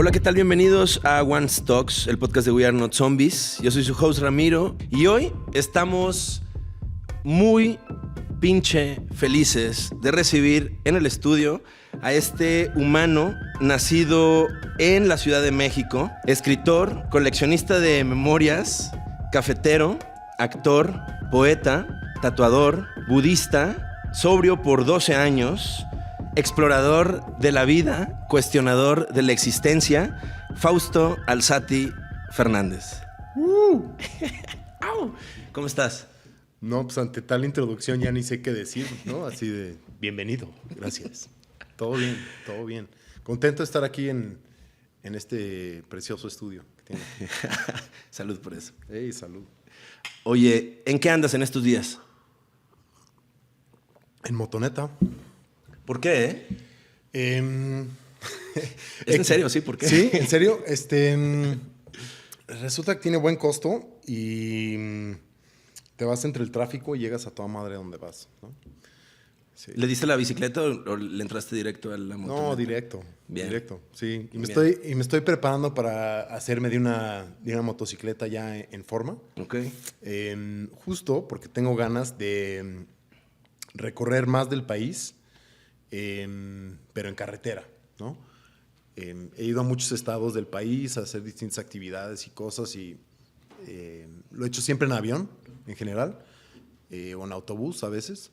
Hola, ¿qué tal? Bienvenidos a One Talks, el podcast de We Are Not Zombies. Yo soy su host Ramiro y hoy estamos muy pinche felices de recibir en el estudio a este humano nacido en la Ciudad de México, escritor, coleccionista de memorias, cafetero, actor, poeta, tatuador, budista, sobrio por 12 años, explorador de la vida, cuestionador de la existencia, Fausto Alzati Fernández. ¿Cómo estás? No, pues ante tal introducción ya ni sé qué decir, ¿no? Así de, bienvenido, gracias. Todo bien, todo bien. Contento de estar aquí en este precioso estudio que tiene. Salud por eso. ¡Ey, salud! Oye, ¿en qué andas en estos días? En motoneta. ¿Por qué, ¿Es en serio? Sí, ¿por qué? Sí, en serio. Resulta que tiene buen costo y te vas entre el tráfico y llegas a toda madre donde vas, ¿no? Sí. ¿Le diste la bicicleta o le entraste directo a la motoneta? No, directo. Bien. Directo, sí. Y me Bien. estoy preparando para hacerme de una motocicleta ya en forma. Ok. Justo porque tengo ganas de recorrer más del país, pero en carretera, ¿no? He ido a muchos estados del país a hacer distintas actividades y cosas y lo he hecho siempre en avión, en general, o en autobús a veces.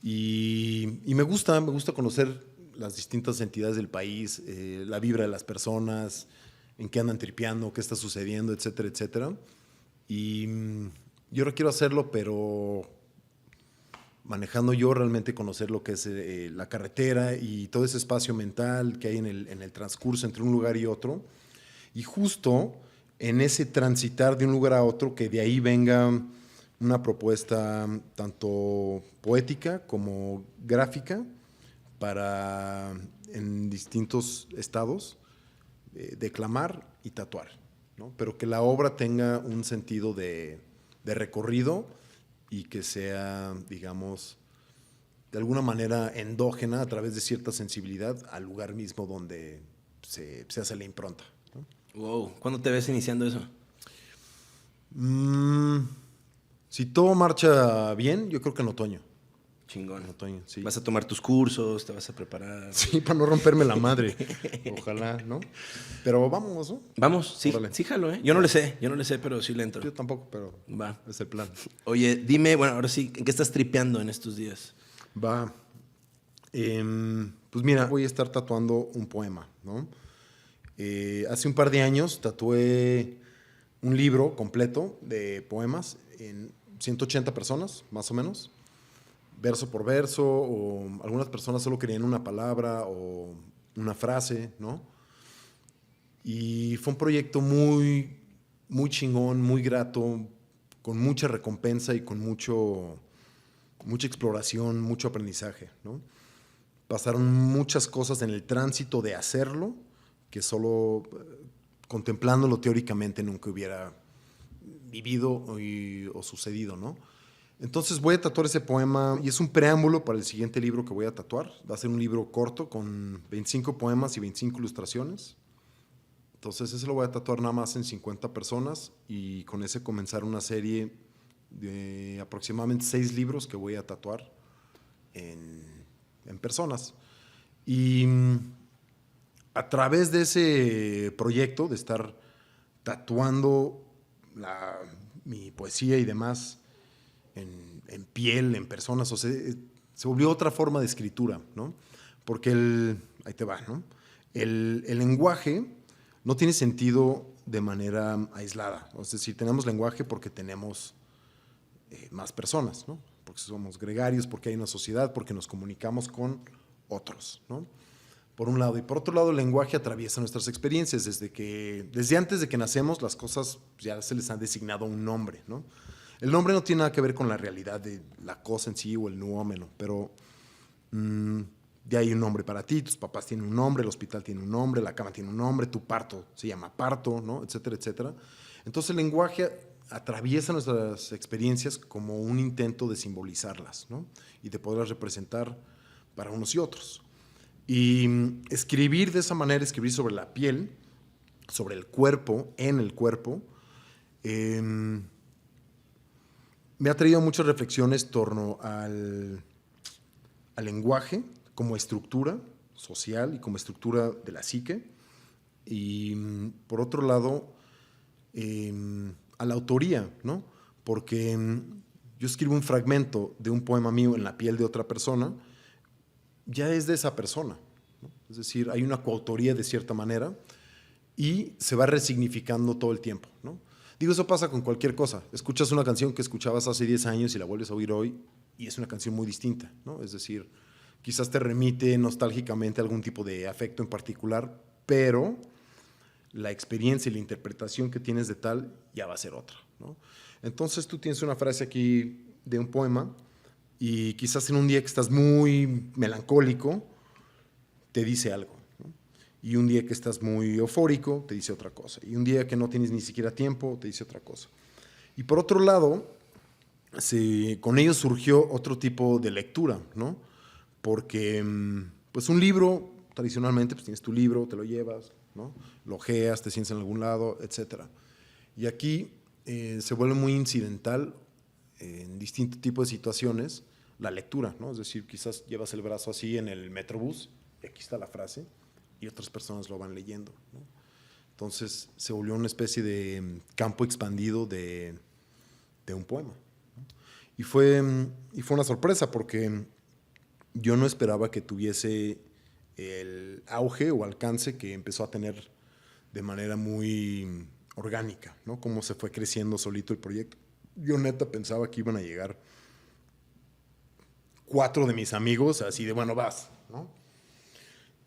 Y me gusta conocer las distintas entidades del país, la vibra de las personas, en qué andan tripeando, qué está sucediendo, etcétera, etcétera. Y yo ahora quiero hacerlo, pero manejando yo realmente conocer lo que es la carretera y todo ese espacio mental que hay en el transcurso entre un lugar y otro. Y justo en ese transitar de un lugar a otro, que de ahí venga una propuesta tanto poética como gráfica para en distintos estados declamar y tatuar, ¿no? Pero que la obra tenga un sentido de recorrido y que sea, digamos, de alguna manera endógena a través de cierta sensibilidad al lugar mismo donde se hace la impronta, ¿no? Wow. ¿Cuándo te ves iniciando eso? Si todo marcha bien, yo creo que en otoño. Chingón. En otoño, sí. ¿Vas a tomar tus cursos? ¿Te vas a preparar? Sí, para no romperme la madre. Ojalá, ¿no? Pero vamos, ¿no? Vamos, sí, Órale. sí jalo, ¿eh? Yo no le sé, pero sí le entro. Yo tampoco, pero Va. es el plan. Oye, dime, bueno, ahora sí, ¿en qué estás tripeando en estos días? Va. Pues mira, voy a estar tatuando un poema, ¿no? Hace un par de años tatué un libro completo de poemas en 180 personas, más o menos, verso por verso, o algunas personas solo querían una palabra o una frase, ¿no? Y fue un proyecto muy, muy chingón, muy grato, con mucha recompensa y con mucha exploración, mucho aprendizaje, ¿no? Pasaron muchas cosas en el tránsito de hacerlo que solo contemplándolo teóricamente nunca hubiera vivido o sucedido, ¿no? Entonces voy a tatuar ese poema y es un preámbulo para el siguiente libro que voy a tatuar. Va a ser un libro corto con 25 poemas y 25 ilustraciones. Entonces ese lo voy a tatuar nada más en 50 personas y con ese comenzar una serie de aproximadamente 6 libros que voy a tatuar en personas. Y a través de ese proyecto de estar tatuando mi poesía y demás en piel, en personas, o sea, se volvió otra forma de escritura, ¿no? Porque ahí te va, ¿no? El lenguaje no tiene sentido de manera aislada. Es decir, tenemos lenguaje porque tenemos más personas, ¿no? Porque somos gregarios, porque hay una sociedad, porque nos comunicamos con otros, ¿no? Por un lado. Y por otro lado, el lenguaje atraviesa nuestras experiencias. Desde antes de que nacemos, las cosas ya se les han designado un nombre, ¿no? El nombre no tiene nada que ver con la realidad de la cosa en sí o el nuómeno, pero ya hay un nombre para ti, tus papás tienen un nombre, el hospital tiene un nombre, la cama tiene un nombre, tu parto se llama parto, ¿no? Etcétera, etcétera. Entonces el lenguaje atraviesa nuestras experiencias como un intento de simbolizarlas, ¿no? Y de poderlas representar para unos y otros. Y escribir de esa manera, escribir sobre la piel, sobre el cuerpo, en el cuerpo, me ha traído muchas reflexiones torno al lenguaje como estructura social y como estructura de la psique. Y por otro lado, a la autoría, ¿no? Porque yo escribo un fragmento de un poema mío en la piel de otra persona, ya es de esa persona, ¿no? Es decir, hay una coautoría de cierta manera y se va resignificando todo el tiempo, ¿no? Digo, eso pasa con cualquier cosa. Escuchas una canción que escuchabas hace 10 años y la vuelves a oír hoy y es una canción muy distinta, ¿no? Es decir, quizás te remite nostálgicamente a algún tipo de afecto en particular, pero la experiencia y la interpretación que tienes de tal ya va a ser otra, ¿no? Entonces tú tienes una frase aquí de un poema y quizás en un día que estás muy melancólico te dice algo, ¿no? Y un día que estás muy eufórico te dice otra cosa. Y un día que no tienes ni siquiera tiempo te dice otra cosa. Y por otro lado, con ello surgió otro tipo de lectura, ¿no? Porque pues un libro, tradicionalmente, pues tienes tu libro, te lo llevas, ¿no? Lo ojeas, te sientes en algún lado, etc. Y aquí se vuelve muy incidental en distintos tipos de situaciones la lectura, ¿no? Es decir, quizás llevas el brazo así en el metrobús y aquí está la frase y otras personas lo van leyendo, ¿no? Entonces se volvió una especie de campo expandido de un poema, ¿no? Y fue una sorpresa porque yo no esperaba que tuviese el auge o alcance que empezó a tener de manera muy orgánica, ¿no? Cómo se fue creciendo solito el proyecto. Yo neta pensaba que iban a llegar 4 de mis amigos, así de, bueno, vas, ¿no?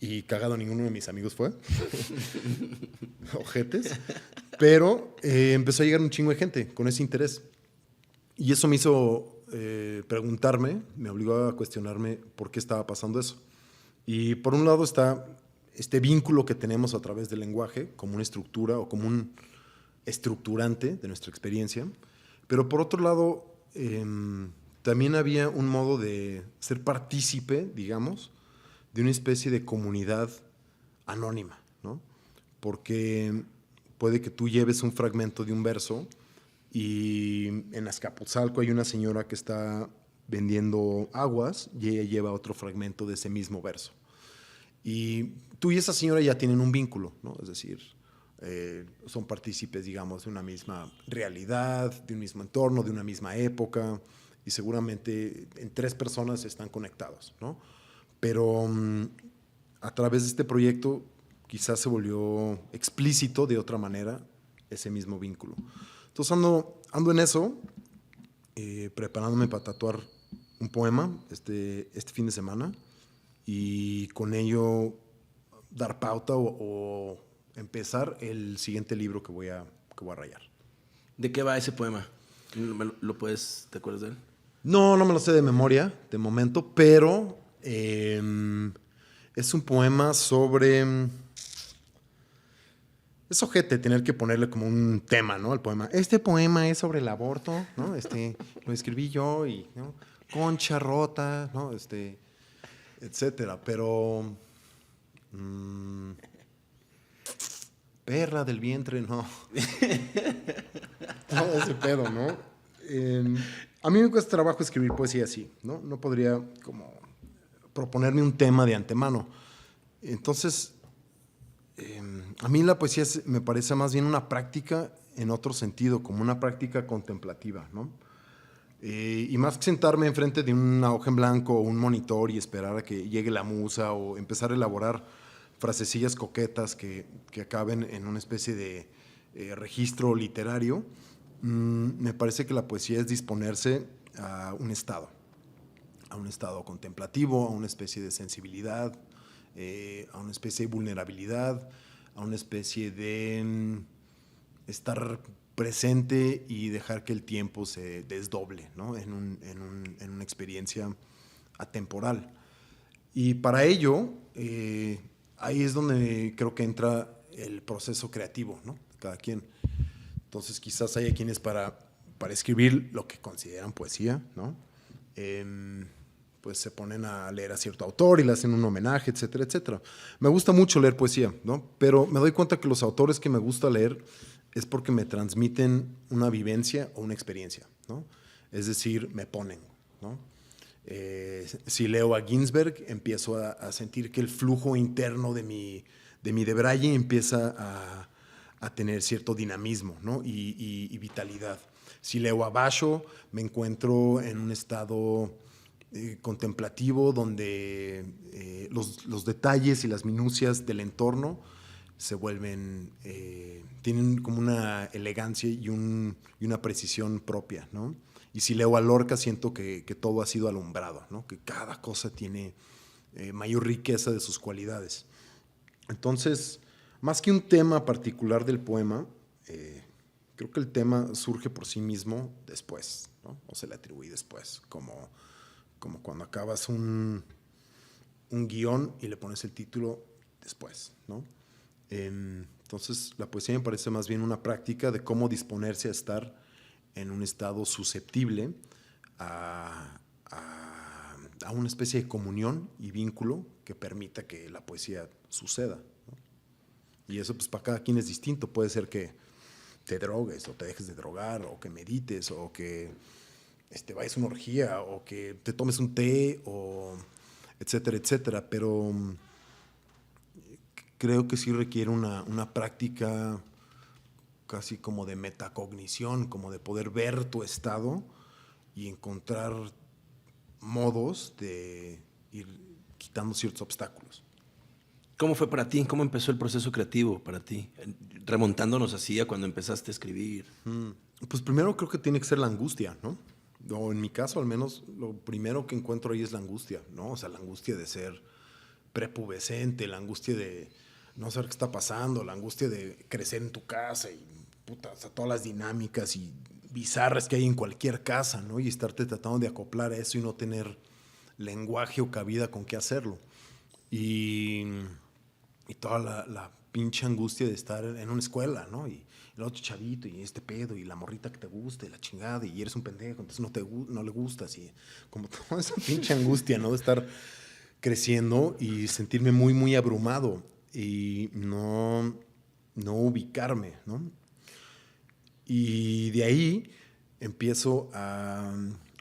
Y cagado, ninguno de mis amigos fue. Ojetes. Pero empezó a llegar un chingo de gente con ese interés. Y eso me hizo preguntarme, me obligó a cuestionarme por qué estaba pasando eso. Y por un lado está este vínculo que tenemos a través del lenguaje como una estructura o como un estructurante de nuestra experiencia. Pero por otro lado, también había un modo de ser partícipe, digamos, de una especie de comunidad anónima, ¿no? Porque puede que tú lleves un fragmento de un verso y en Azcapotzalco hay una señora que está vendiendo aguas y ella lleva otro fragmento de ese mismo verso. Y tú y esa señora ya tienen un vínculo, ¿no? Es decir, son partícipes, digamos, de una misma realidad, de un mismo entorno, de una misma época, y seguramente en 3 personas están conectados, ¿no? Pero a través de este proyecto quizás se volvió explícito de otra manera ese mismo vínculo. Entonces ando en eso, preparándome para tatuar un poema este fin de semana y con ello dar pauta o empezar el siguiente libro que voy a rayar. ¿De qué va ese poema? ¿Te acuerdas de él? No me lo sé de memoria, de momento, pero es un poema sobre... Es ojete tener que ponerle como un tema, ¿no? Al poema. Este poema es sobre el aborto, ¿no? Lo escribí yo y, ¿no? Concha rota, ¿no? Etcétera. Pero... perra del vientre, no. Todo ese pedo, ¿no? A mí me cuesta trabajo escribir poesía así, ¿no? No podría como proponerme un tema de antemano. Entonces, a mí la poesía me parece más bien una práctica en otro sentido, como una práctica contemplativa, ¿no? Y más que sentarme enfrente de una hoja en blanco o un monitor y esperar a que llegue la musa o empezar a elaborar frasecillas coquetas que acaben en una especie de registro literario, me parece que la poesía es disponerse a un estado contemplativo, a una especie de sensibilidad, a una especie de vulnerabilidad, a una especie de estar presente y dejar que el tiempo se desdoble, ¿no? en una experiencia atemporal. Y para ello, ahí es donde creo que entra el proceso creativo, ¿no? Cada quien. Entonces quizás haya quienes para escribir lo que consideran poesía, ¿no? pues se ponen a leer a cierto autor y le hacen un homenaje, etcétera, etcétera. Me gusta mucho leer poesía, ¿no? Pero me doy cuenta que los autores que me gusta leer es porque me transmiten una vivencia o una experiencia, ¿no? Es decir, me ponen, ¿no? Si leo a Ginsberg, empiezo a sentir que el flujo interno de mi debraye empieza a tener cierto dinamismo, ¿no? y vitalidad. Si leo a Basho, me encuentro en un estado contemplativo donde los detalles y las minucias del entorno se vuelven, tienen como una elegancia y una precisión propia, ¿no? Y si leo a Lorca, siento que todo ha sido alumbrado, ¿no? Que cada cosa tiene mayor riqueza de sus cualidades. Entonces, más que un tema particular del poema, creo que el tema surge por sí mismo después, ¿no? O se le atribuye después, como cuando acabas un guión y le pones el título después, ¿no? Entonces, la poesía me parece más bien una práctica de cómo disponerse a estar en un estado susceptible a una especie de comunión y vínculo que permita que la poesía suceda, ¿no? Y eso, pues, para cada quien es distinto. Puede ser que te drogues o te dejes de drogar, o que medites, o que vayas a una orgía, o que te tomes un té, o etcétera, etcétera. Pero creo que sí requiere una práctica casi como de metacognición, como de poder ver tu estado y encontrar modos de ir quitando ciertos obstáculos. ¿Cómo fue para ti? ¿Cómo empezó el proceso creativo para ti? Remontándonos así a cuando empezaste a escribir. Pues primero creo que tiene que ser la angustia, ¿no? O en mi caso, al menos, lo primero que encuentro ahí es la angustia, ¿no? O sea, la angustia de ser prepubescente, la angustia de no saber qué está pasando, la angustia de crecer en tu casa y puta, o sea, todas las dinámicas y bizarras que hay en cualquier casa, ¿no? Y estarte tratando de acoplar a eso y no tener lenguaje o cabida con qué hacerlo. Y toda la pinche angustia de estar en una escuela, ¿no? Y el otro chavito y este pedo y la morrita que te gusta y la chingada y eres un pendejo, entonces no le gustas y como toda esa pinche angustia, ¿no? De estar creciendo y sentirme muy, muy abrumado y no ubicarme, ¿no? Y de ahí empiezo a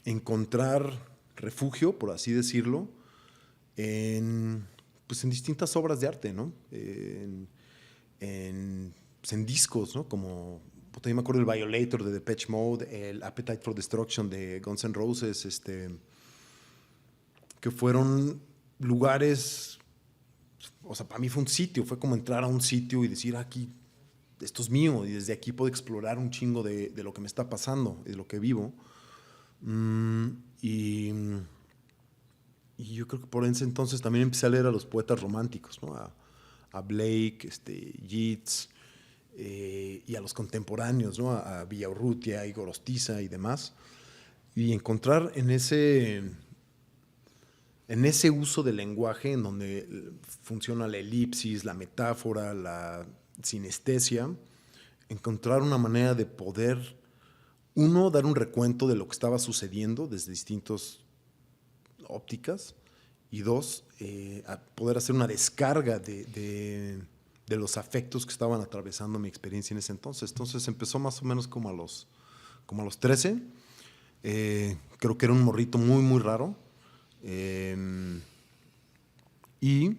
encontrar refugio, por así decirlo, en distintas obras de arte, ¿no? En discos, ¿no? Como, yo me acuerdo del Violator de Depeche Mode, el Appetite for Destruction de Guns N' Roses, que fueron lugares, o sea, para mí fue un sitio, fue como entrar a un sitio y decir, aquí, esto es mío, y desde aquí puedo explorar un chingo de lo que me está pasando, de lo que vivo. Y yo creo que por ese entonces también empecé a leer a los poetas románticos, ¿no? A Blake, Yeats, y a los contemporáneos, ¿no? A Villaurrutia, Igor Ostiza y demás. Y encontrar en ese uso del lenguaje en donde funciona la elipsis, la metáfora, la sinestesia, encontrar una manera de poder, uno, dar un recuento de lo que estaba sucediendo desde distintas ópticas, y dos, a poder hacer una descarga de los afectos que estaban atravesando mi experiencia en ese entonces. Entonces empezó más o menos como a los 13. Creo que era un morrito muy, muy raro. Y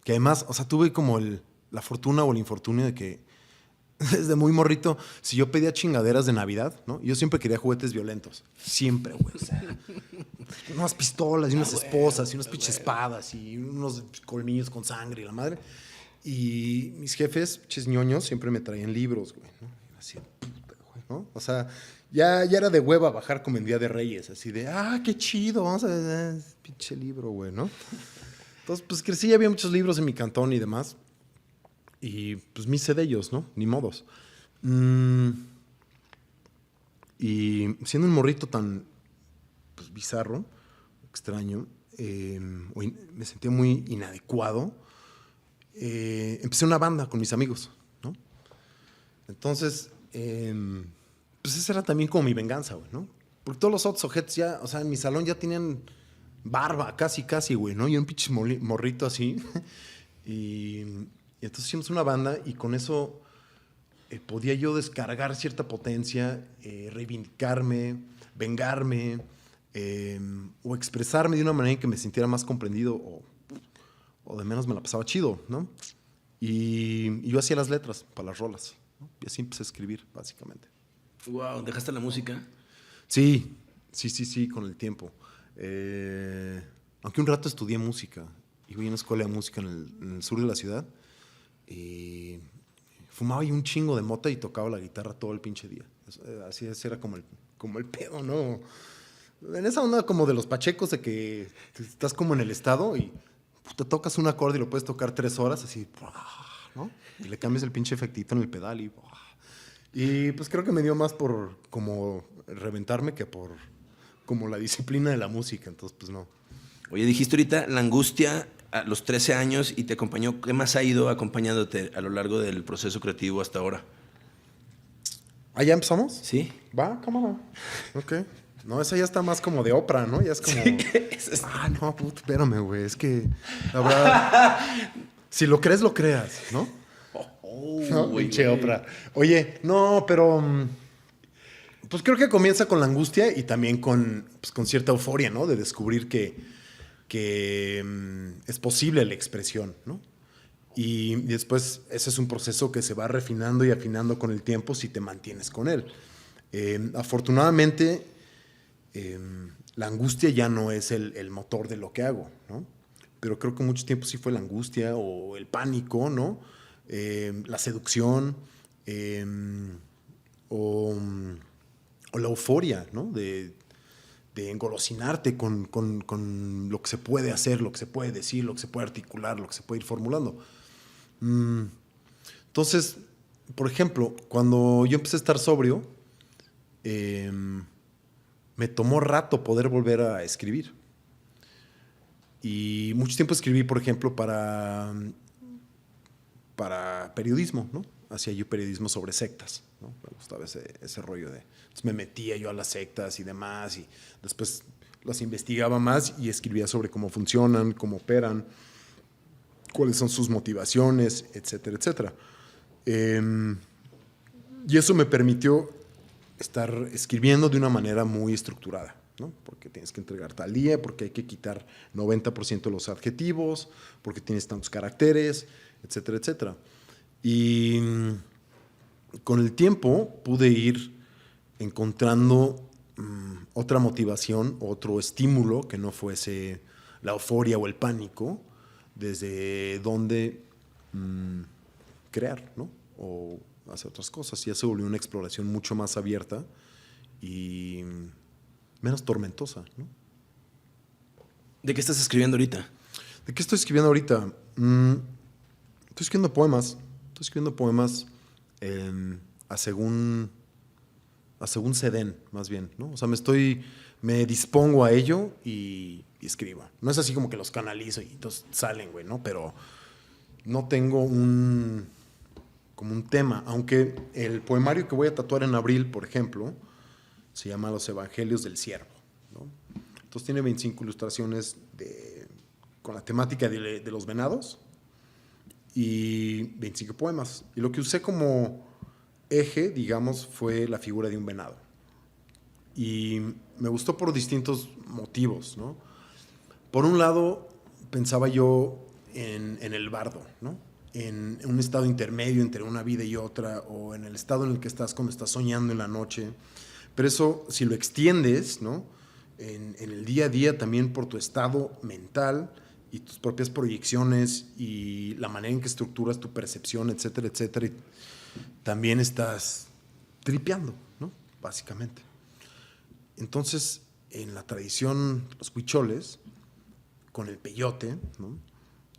que además, o sea, tuve como la fortuna o el infortunio de que desde muy morrito, si yo pedía chingaderas de Navidad, ¿no? Yo siempre quería juguetes violentos. Siempre, güey. O sea, unas pistolas y unas esposas y unas pinches espadas y unos colmillos con sangre y la madre. Y mis jefes, pinches ñoños, siempre me traían libros, güey, ¿no? Y así, puta, güey, ¿no? O sea, ya era de hueva bajar como en Día de Reyes, así de, qué chido, vamos a ver, pinche libro, güey, ¿no? Entonces, pues crecí, había muchos libros en mi cantón y demás. Y pues me hice de ellos, ¿no? Ni modos. Y siendo un morrito tan bizarro, extraño, me sentía muy inadecuado, empecé una banda con mis amigos, ¿no? Entonces, pues esa era también como mi venganza, güey, ¿no? Porque todos los otros ojetes ya, o sea, en mi salón ya tenían barba, casi, güey, ¿no? Y un pinche morrito así. y, y entonces hicimos una banda y con eso podía yo descargar cierta potencia, reivindicarme, vengarme, o expresarme de una manera en que me sintiera más comprendido o de menos me la pasaba chido, ¿no? Y yo hacía las letras para las rolas, ¿no? Y así empecé a escribir, básicamente. Wow, ¿dejaste la música? Sí, con el tiempo. Aunque un rato estudié música. Iba a una escuela de música en el sur de la ciudad. Y fumaba ahí un chingo de mota y tocaba la guitarra todo el pinche día. Así era como el pedo, ¿no? En esa onda como de los pachecos, de que estás como en el estado y te tocas un acorde y lo puedes tocar 3 horas, así, ¿no? Y le cambias el pinche efectito en el pedal y pues creo que me dio más por como reventarme que por como la disciplina de la música, entonces pues no. Oye, dijiste ahorita la angustia a los 13 años y te acompañó. ¿Qué más ha ido acompañándote a lo largo del proceso creativo hasta ahora? ¿Ah, ya empezamos? Sí. Va, cámara. Ok. No, esa ya está más como de Oprah, ¿no? Ya es como... Sí, no, puto, espérame, güey. Es que, la verdad, si lo crees, lo creas, ¿no? No, pinche Oprah. Oye, no, pero... Pues creo que comienza con la angustia y también con cierta euforia, ¿no? De descubrir que es posible la expresión, ¿no? Y después ese es un proceso que se va refinando y afinando con el tiempo si te mantienes con él. Afortunadamente, la angustia ya no es el motor de lo que hago, ¿no? Pero creo que mucho tiempo sí fue la angustia o el pánico, ¿no? La seducción o la euforia, ¿no? De engolosinarte con lo que se puede hacer, lo que se puede decir, lo que se puede articular, lo que se puede ir formulando. Entonces, por ejemplo, cuando yo empecé a estar sobrio, me tomó rato poder volver a escribir. Y mucho tiempo escribí, por ejemplo, para periodismo, ¿no? Hacía yo periodismo sobre sectas, ¿no? Me gustaba ese rollo de... Entonces me metía yo a las sectas y demás, y después las investigaba más y escribía sobre cómo funcionan, cómo operan, cuáles son sus motivaciones, etcétera, etcétera. Y eso me permitió estar escribiendo de una manera muy estructurada, ¿no? Porque tienes que entregar tal día, porque hay que quitar 90% de los adjetivos, porque tienes tantos caracteres, etcétera, etcétera. Y con el tiempo pude ir encontrando otra motivación, otro estímulo que no fuese la euforia o el pánico, desde donde crear, ¿no? O hacer otras cosas. Ya se volvió una exploración mucho más abierta y menos tormentosa, ¿no? ¿De qué estás escribiendo ahorita? ¿De qué estoy escribiendo ahorita? Estoy escribiendo poemas. Estoy escribiendo poemas a según se den, más bien, ¿no? O sea, me dispongo a ello y escribo. No es así como que los canalizo y entonces salen, güey, ¿no? Pero no tengo como un tema. Aunque el poemario que voy a tatuar en abril, por ejemplo, se llama Los Evangelios del Siervo, ¿no? Entonces tiene 25 ilustraciones con la temática de los venados y 25 poemas. Y lo que usé como eje, digamos, fue la figura de un venado. Y me gustó por distintos motivos, ¿no? Por un lado, pensaba yo en el bardo, ¿no? En un estado intermedio entre una vida y otra, o en el estado en el que estás cuando estás soñando en la noche. Pero eso, si lo extiendes, ¿no? En el día a día también por tu estado mental y tus propias proyecciones y la manera en que estructuras tu percepción, etcétera, etcétera, y también estás tripeando, ¿no? Básicamente. Entonces, en la tradición de los huicholes, con el peyote, ¿no?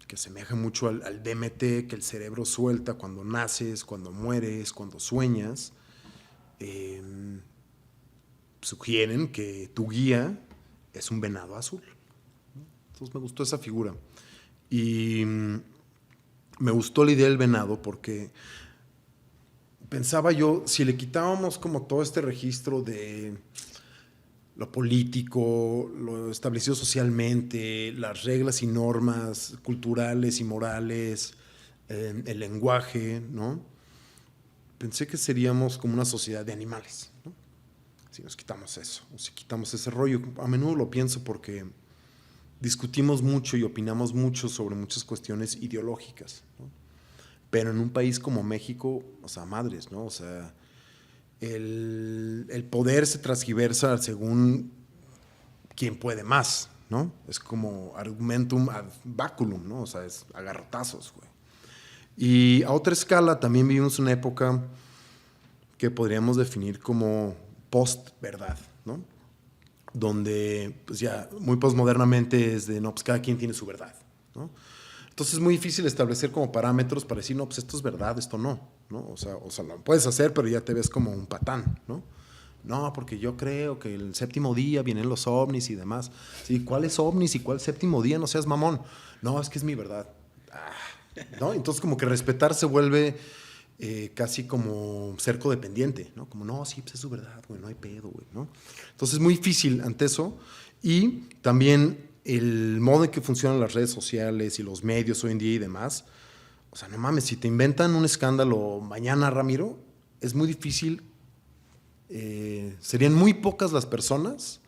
Que asemeja mucho al DMT que el cerebro suelta cuando naces, cuando mueres, cuando sueñas, sugieren que tu guía es un venado azul. Entonces me gustó esa figura. Y me gustó la idea del venado porque pensaba yo, si le quitábamos como todo este registro de lo político, lo establecido socialmente, las reglas y normas culturales y morales, el lenguaje, ¿no? Pensé que seríamos como una sociedad de animales, ¿no? Si nos quitamos eso, o si quitamos ese rollo. A menudo lo pienso porque discutimos mucho y opinamos mucho sobre muchas cuestiones ideológicas, ¿no? Pero en un país como México, o sea, madres, ¿no? O sea, el poder se transgiversa según quién puede más, ¿no? Es como argumentum ad baculum, ¿no? O sea, es a garrotazos, güey. Y a otra escala también vivimos una época que podríamos definir como post-verdad, ¿no? Donde, pues ya, muy postmodernamente es de, no, pues cada quien tiene su verdad, ¿no? Entonces es muy difícil establecer como parámetros para decir, no, pues esto es verdad, esto no, ¿no? O sea, lo puedes hacer, pero ya te ves como un patán, ¿no? No, porque yo creo que el séptimo día vienen los ovnis y demás. Sí, ¿cuál es ovnis y cuál séptimo día? No seas mamón. No, es que es mi verdad. ¿No? Entonces como que respetar se vuelve casi como ser codependiente, ¿no? Como, no, sí, pues es su verdad, güey, no hay pedo, güey, ¿no? Entonces es muy difícil ante eso. Y también el modo en que funcionan las redes sociales y los medios hoy en día y demás. O sea, no mames, si te inventan un escándalo mañana, Ramiro, es muy difícil. Serían muy pocas las personas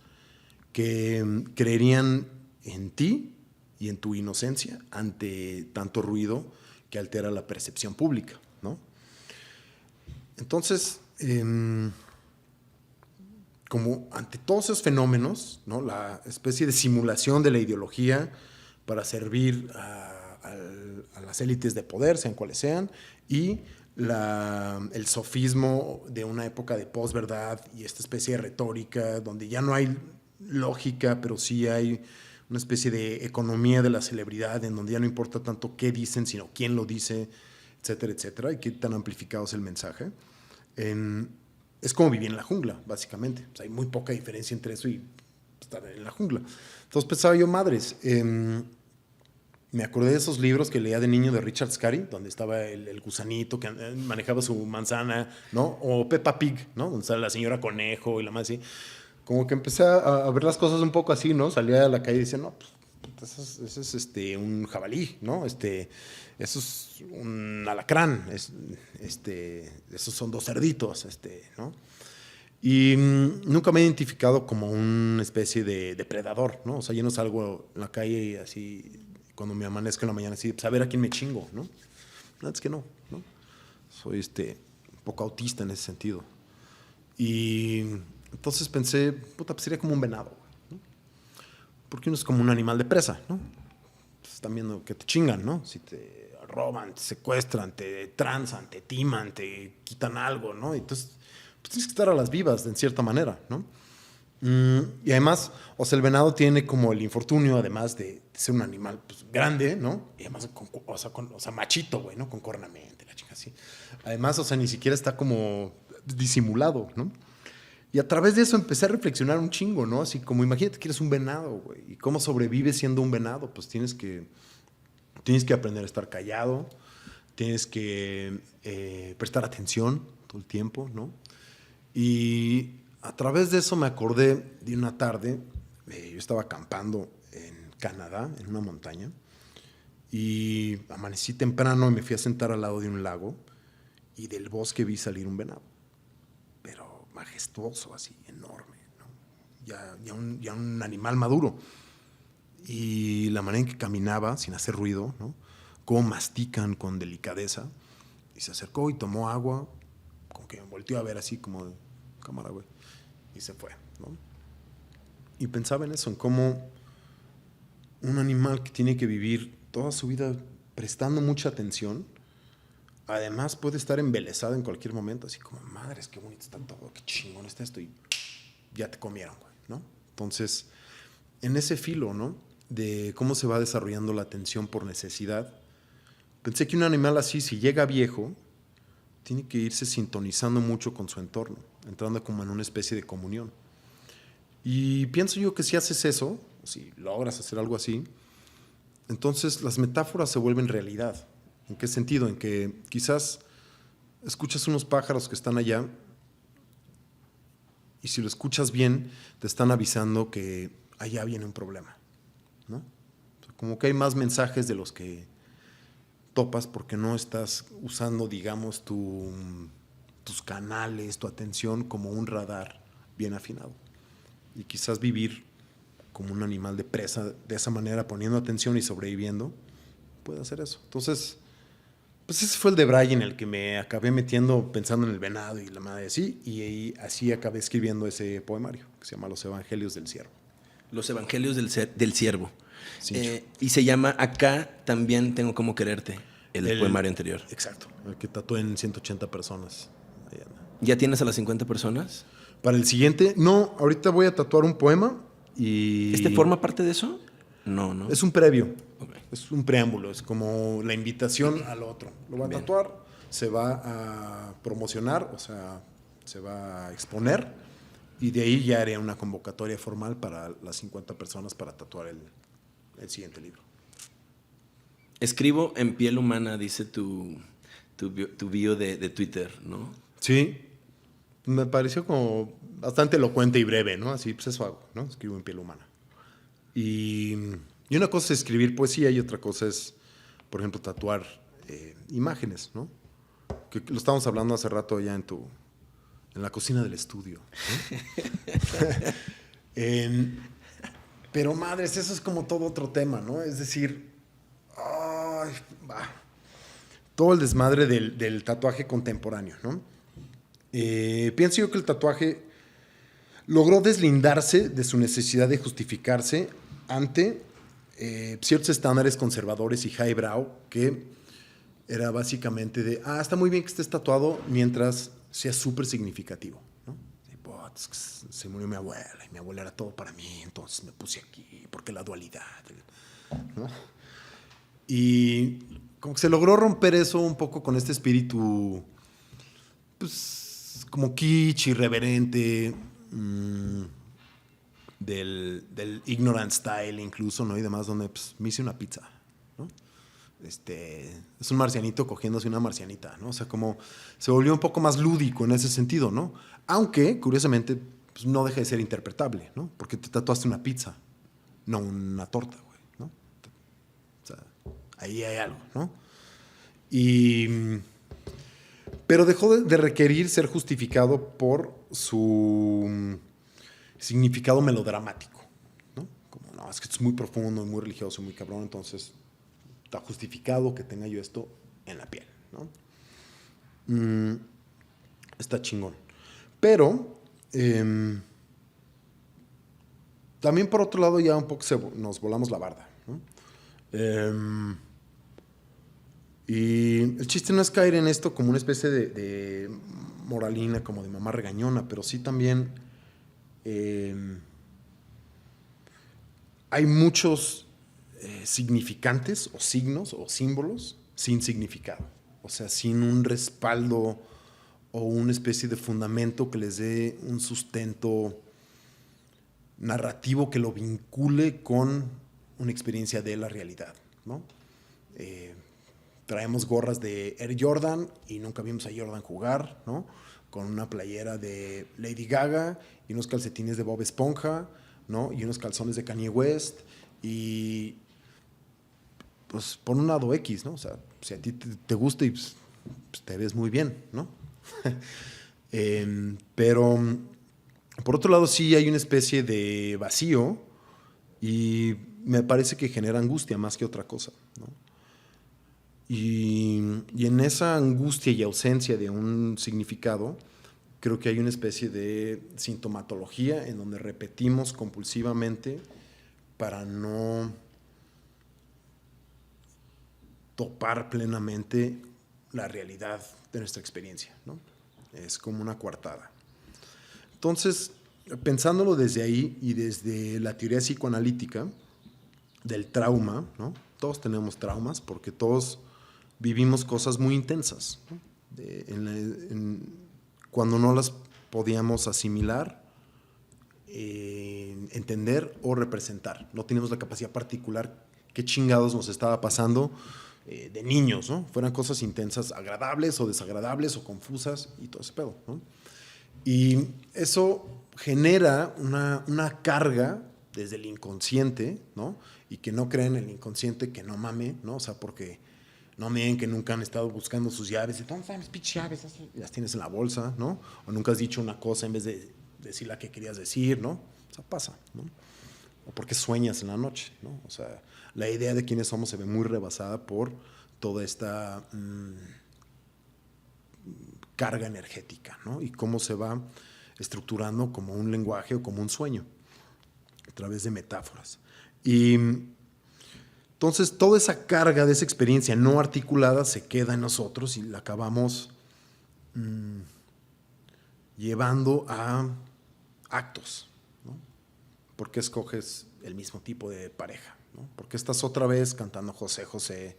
que creerían en ti y en tu inocencia ante tanto ruido que altera la percepción pública, ¿no? Entonces, como ante todos esos fenómenos, ¿no? La especie de simulación de la ideología para servir a las élites de poder, sean cuales sean, y el sofismo de una época de posverdad y esta especie de retórica donde ya no hay lógica, pero sí hay una especie de economía de la celebridad en donde ya no importa tanto qué dicen, sino quién lo dice, etcétera, etcétera, y qué tan amplificado es el mensaje. Es como vivir en la jungla, básicamente. O sea, hay muy poca diferencia entre eso y estar en la jungla. Entonces pensaba yo, madres, me acordé de esos libros que leía de niño de Richard Scarry, donde estaba el gusanito que manejaba su manzana, ¿no? O Peppa Pig, ¿no? Donde sale la señora Conejo y la más así. Como que empecé a ver las cosas un poco así, ¿no? Salía a la calle y decía, no, pues eso es un jabalí, ¿no? Eso es un alacrán, esos son dos cerditos, ¿no? Y nunca me he identificado como una especie de depredador, ¿no? O sea, yo no salgo en la calle y así, cuando me amanezco en la mañana, así, pues a ver a quién me chingo, ¿no? No, es que no, ¿no? Soy un poco autista en ese sentido. Y entonces pensé, puta, pues sería como un venado, ¿no? Porque uno es como un animal de presa, ¿no? Pues están viendo que te chingan, ¿no? Si te roban, te secuestran, te transan, te timan, te quitan algo, ¿no? Entonces, pues tienes que estar a las vivas, de cierta manera, ¿no? Y además, o sea, el venado tiene como el infortunio, además de ser un animal pues, grande, ¿no? Y además, o sea, machito, güey, ¿no? Con cornamenta, la chica así. Además, o sea, ni siquiera está como disimulado, ¿no? Y a través de eso empecé a reflexionar un chingo, ¿no? Así como, imagínate que eres un venado, güey. ¿Y cómo sobrevives siendo un venado? Pues tienes que aprender a estar callado, tienes que prestar atención todo el tiempo, ¿no? Y a través de eso me acordé de una tarde, yo estaba acampando en Canadá, en una montaña, y amanecí temprano y me fui a sentar al lado de un lago, y del bosque vi salir un venado, pero majestuoso, así, enorme, ¿no? Ya un animal maduro. Y la manera en que caminaba, sin hacer ruido, ¿no? Cómo mastican con delicadeza. Y se acercó y tomó agua, como que me volteó a ver así como, cámara, güey. Y se fue, ¿no? Y pensaba en eso, en cómo un animal que tiene que vivir toda su vida prestando mucha atención, además puede estar embelesado en cualquier momento, así como, madres, qué bonito está todo, qué chingón está esto, y ya te comieron, güey, ¿no? Entonces, en ese filo, ¿no? De cómo se va desarrollando la atención por necesidad, pensé que un animal así, si llega viejo, tiene que irse sintonizando mucho con su entorno, entrando como en una especie de comunión. Y pienso yo que si haces eso, si logras hacer algo así, entonces las metáforas se vuelven realidad. ¿En qué sentido? En que quizás escuchas unos pájaros que están allá y si lo escuchas bien, te están avisando que allá viene un problema, ¿no? O sea, como que hay más mensajes de los que topas porque no estás usando, digamos, tus canales, tu atención como un radar bien afinado. Y quizás vivir como un animal de presa de esa manera, poniendo atención y sobreviviendo, puede hacer eso. Entonces, pues ese fue el de Brian, el que me acabé metiendo pensando en el venado y la madre así, y así acabé escribiendo ese poemario que se llama Los Evangelios del Ciervo. Los Evangelios del Ciervo. Sí. Y se llama Acá también tengo como quererte, el poemario anterior. Exacto, el que tatué en 180 personas. Ahí anda. ¿Ya tienes a las 50 personas? Para el siguiente, no, ahorita voy a tatuar un poema y... ¿Este forma parte de eso? No, ¿no? Es un previo, Okay. es un preámbulo, es como la invitación al otro. Lo va a Bien. tatuar, se va a promocionar, o sea, se va a exponer y de ahí ya haré una convocatoria formal para las 50 personas para tatuar el siguiente libro. Escribo en piel humana, dice tu bio de Twitter, ¿no? Sí, me pareció como bastante elocuente y breve, ¿no? Así, pues eso hago, ¿no? Escribo en piel humana. Y una cosa es escribir poesía y otra cosa es, por ejemplo, tatuar imágenes, ¿no? Que lo estábamos hablando hace rato ya en la cocina del estudio, ¿no? Pero madres, eso es como todo otro tema, ¿no? Es decir, ay, todo el desmadre del tatuaje contemporáneo, ¿no? Pienso yo que el tatuaje logró deslindarse de su necesidad de justificarse ante ciertos estándares conservadores y highbrow, que era básicamente de, está muy bien que estés tatuado mientras sea súper significativo, ¿no? Tipo, se murió mi abuela y mi abuela era todo para mí, entonces me puse aquí, porque la dualidad, ¿no? Y como que se logró romper eso un poco con este espíritu, pues, como kitsch, irreverente, del ignorant style incluso, ¿no? Y demás, donde pues, me hice una pizza, ¿no? Es un marcianito cogiéndose una marcianita, ¿no? O sea, como se volvió un poco más lúdico en ese sentido, ¿no? Aunque, curiosamente, pues, no deja de ser interpretable, ¿no? Porque te tatuaste una pizza, no una torta, güey, ¿no? O sea, ahí hay algo, ¿no? Pero dejó de requerir ser justificado por su significado melodramático, ¿no? Como, no, es que esto es muy profundo, muy religioso, muy cabrón, entonces está justificado que tenga yo esto en la piel, ¿no? Está chingón. Pero, también por otro lado ya un poco nos volamos la barda, ¿no? Y el chiste no es caer en esto como una especie de moralina, como de mamá regañona, pero sí también hay muchos significantes o signos o símbolos sin significado. O sea, sin un respaldo o una especie de fundamento que les dé un sustento narrativo que lo vincule con una experiencia de la realidad, ¿no? Traemos gorras de Air Jordan y nunca vimos a Jordan jugar, ¿no? Con una playera de Lady Gaga y unos calcetines de Bob Esponja, ¿no? Y unos calzones de Kanye West y pues por un lado X, ¿no? O sea, si a ti te gusta y pues, te ves muy bien, ¿no? Pero por otro lado sí hay una especie de vacío y me parece que genera angustia más que otra cosa, ¿no? Y en esa angustia y ausencia de un significado, creo que hay una especie de sintomatología en donde repetimos compulsivamente para no topar plenamente la realidad de nuestra experiencia, ¿no? Es como una coartada. Entonces, pensándolo desde ahí y desde la teoría psicoanalítica del trauma, ¿no? Todos tenemos traumas porque todos vivimos cosas muy intensas, ¿no? Cuando no las podíamos asimilar, entender o representar. No teníamos la capacidad particular qué chingados nos estaba pasando de niños, ¿no? Fueran cosas intensas, agradables o desagradables o confusas y todo ese pedo, ¿no? Y eso genera una carga desde el inconsciente, ¿no? Y que no creen en el inconsciente, que no mame, ¿no? O sea, porque no me ven que nunca han estado buscando sus llaves. ¿Dónde están mis pinches llaves? Y las tienes en la bolsa, ¿no? O nunca has dicho una cosa en vez de decir la que querías decir, ¿no? O sea, pasa, ¿no? O porque sueñas en la noche, ¿no? O sea, la idea de quiénes somos se ve muy rebasada por toda esta carga energética, ¿no? Y cómo se va estructurando como un lenguaje o como un sueño a través de metáforas. Y entonces toda esa carga de esa experiencia no articulada se queda en nosotros y la acabamos llevando a actos, ¿no? ¿Por qué escoges el mismo tipo de pareja, ¿no? ¿Por qué estás otra vez cantando José José,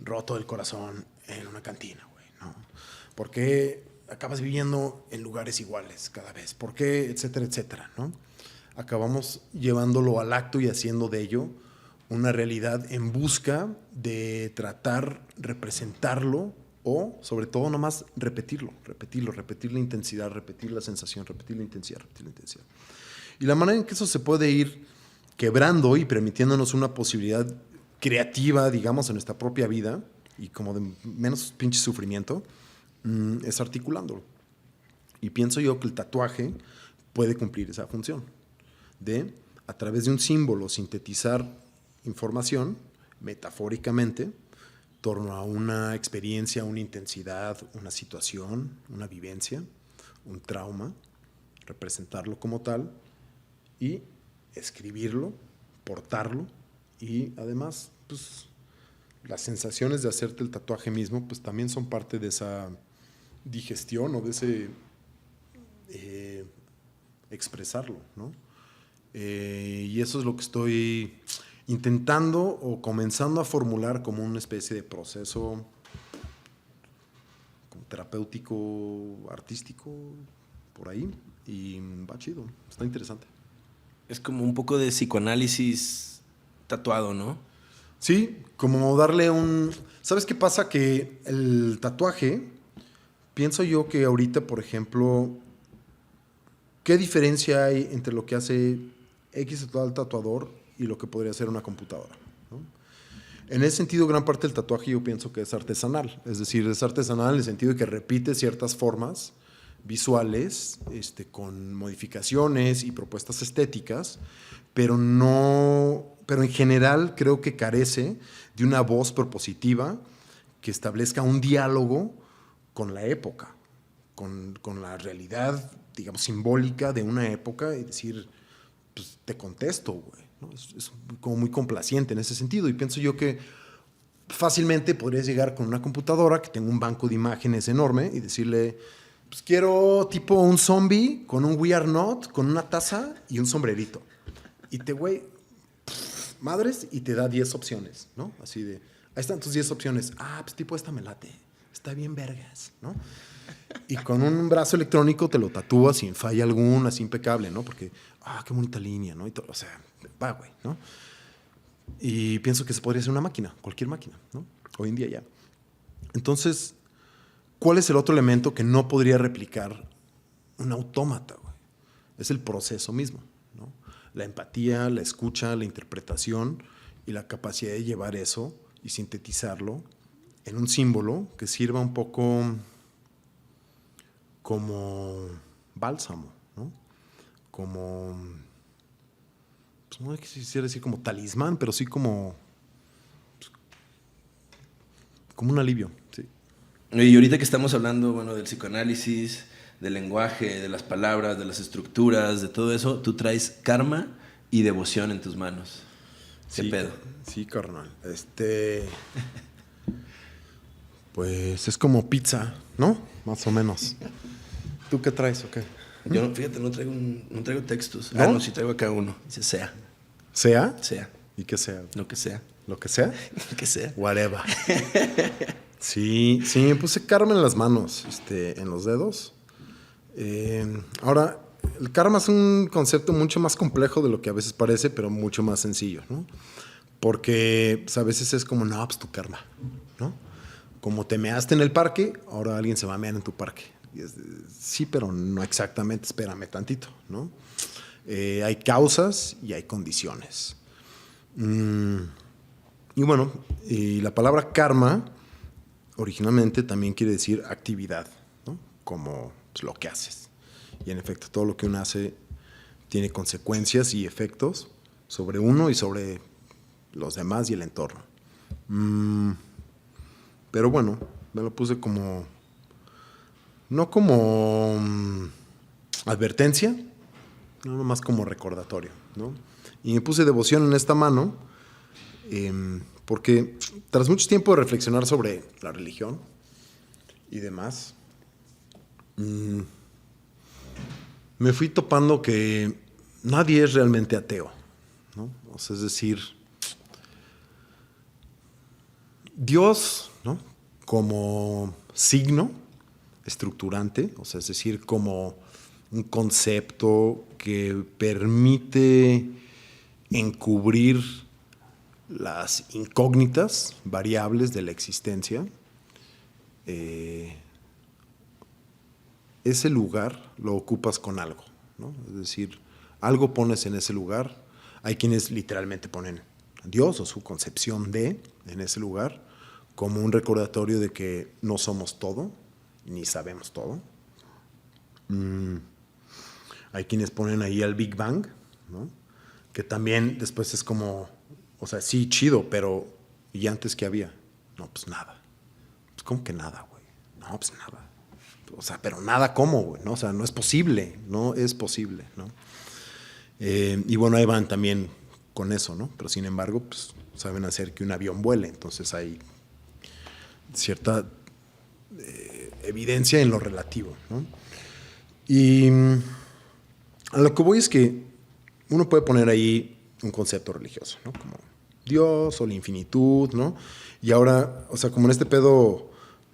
roto del corazón en una cantina, güey, ¿no? ¿Por qué acabas viviendo en lugares iguales cada vez? ¿Por qué? Etcétera, etcétera, ¿no? Acabamos llevándolo al acto y haciendo de ello una realidad en busca de tratar representarlo o, sobre todo, nomás repetir la intensidad, repetir la sensación, repetir la intensidad. Y la manera en que eso se puede ir quebrando y permitiéndonos una posibilidad creativa, digamos, en nuestra propia vida y como de menos pinche sufrimiento, es articulándolo. Y pienso yo que el tatuaje puede cumplir esa función de, a través de un símbolo, sintetizar información metafóricamente en torno a una experiencia, una intensidad, una situación, una vivencia, un trauma, representarlo como tal y escribirlo, portarlo y además, pues, las sensaciones de hacerte el tatuaje mismo, pues también son parte de esa digestión o de ese expresarlo, ¿no? Y eso es lo que estoy intentando o comenzando a formular como una especie de proceso como terapéutico, artístico, por ahí, y va chido, está interesante. Es como un poco de psicoanálisis tatuado, ¿no? Sí, como darle un... ¿Sabes qué pasa? Que el tatuaje, pienso yo que ahorita, por ejemplo, ¿qué diferencia hay entre lo que hace X tatuador y lo que podría hacer una computadora, ¿no? En ese sentido, gran parte del tatuaje yo pienso que es artesanal. Es decir, es artesanal en el sentido de que repite ciertas formas visuales, con modificaciones y propuestas estéticas, pero en general creo que carece de una voz propositiva que establezca un diálogo con la época, con la realidad, digamos, simbólica de una época y decir, pues te contesto, güey, ¿no? Es como muy complaciente en ese sentido y pienso yo que fácilmente podrías llegar con una computadora que tenga un banco de imágenes enorme y decirle, pues quiero tipo un zombie con un We Are Not, con una taza y un sombrerito. Y güey, madres, y te da 10 opciones, ¿no? Así de, ahí están tus 10 opciones. Ah, pues tipo esta me late, está bien vergas, ¿no? Y con un brazo electrónico te lo tatúas sin falla alguna, así impecable, ¿no? Porque, qué bonita línea, ¿no? Y todo, o sea, va, güey, ¿no? Y pienso que se podría hacer una máquina, cualquier máquina, ¿no? Hoy en día ya. Entonces, ¿cuál es el otro elemento que no podría replicar un autómata, güey? Es el proceso mismo, ¿no? La empatía, la escucha, la interpretación y la capacidad de llevar eso y sintetizarlo en un símbolo que sirva un poco como bálsamo, ¿no? Como, pues no quisiera decir como talismán, pero sí como un alivio, sí. Y ahorita que estamos hablando, bueno, del psicoanálisis, del lenguaje, de las palabras, de las estructuras, de todo eso, tú traes karma y devoción en tus manos. ¿Qué pedo? Sí, carnal. Pues es como pizza, ¿no? Más o menos. ¿Tú qué traes o qué? Yo, fíjate, no traigo textos. ¿No? No, sí traigo acá uno. Dice sea. ¿Sea? Sea. ¿Y qué sea? Lo que sea. ¿Lo que sea? Lo que sea. Whatever. Sí, me puse karma en las manos, en los dedos. Ahora, el karma es un concepto mucho más complejo de lo que a veces parece, pero mucho más sencillo, ¿no? Porque pues, a veces es como, no, pues tu karma, ¿no? Como te measte en el parque, ahora alguien se va a mear en tu parque. Sí, pero no exactamente, espérame tantito, ¿no? Hay causas y hay condiciones. Y bueno, la palabra karma originalmente también quiere decir actividad, ¿no? Como pues, lo que haces. Y en efecto, todo lo que uno hace tiene consecuencias y efectos sobre uno y sobre los demás y el entorno. Pero bueno, me lo puse como, no como advertencia, no nomás como recordatorio, ¿no? Y me puse devoción en esta mano porque tras mucho tiempo de reflexionar sobre la religión y demás, me fui topando que nadie es realmente ateo, ¿no? O sea, es decir, Dios, ¿no? Como signo estructurante, o sea, es decir, como un concepto que permite encubrir las incógnitas variables de la existencia, ese lugar lo ocupas con algo, ¿no? Es decir, algo pones en ese lugar. Hay quienes literalmente ponen a Dios o su concepción de en ese lugar como un recordatorio de que no somos todo, ni sabemos todo. Hay quienes ponen ahí al Big Bang, ¿no? Que también después es como, o sea, sí, chido, pero ¿y antes qué había? No, pues nada. Pues ¿cómo que nada, güey? No, pues nada. O sea, pero nada cómo, güey, ¿no? O sea, no es posible, no es posible, ¿no? Y bueno, ahí van también con eso, ¿no? Pero sin embargo, pues saben hacer que un avión vuele, entonces hay cierta evidencia en lo relativo, ¿no? Y a lo que voy es que uno puede poner ahí un concepto religioso, ¿no? Como Dios o la infinitud, ¿no? Y ahora, o sea, como en este pedo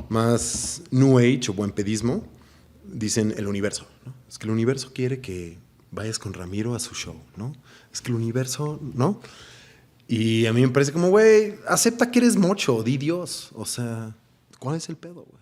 más New Age o buen pedismo, dicen el universo, ¿no? Es que el universo quiere que vayas con Ramiro a su show, ¿no? Es que el universo, ¿no? Y a mí me parece como, güey, acepta que eres mocho, di Dios. O sea, ¿cuál es el pedo, güey?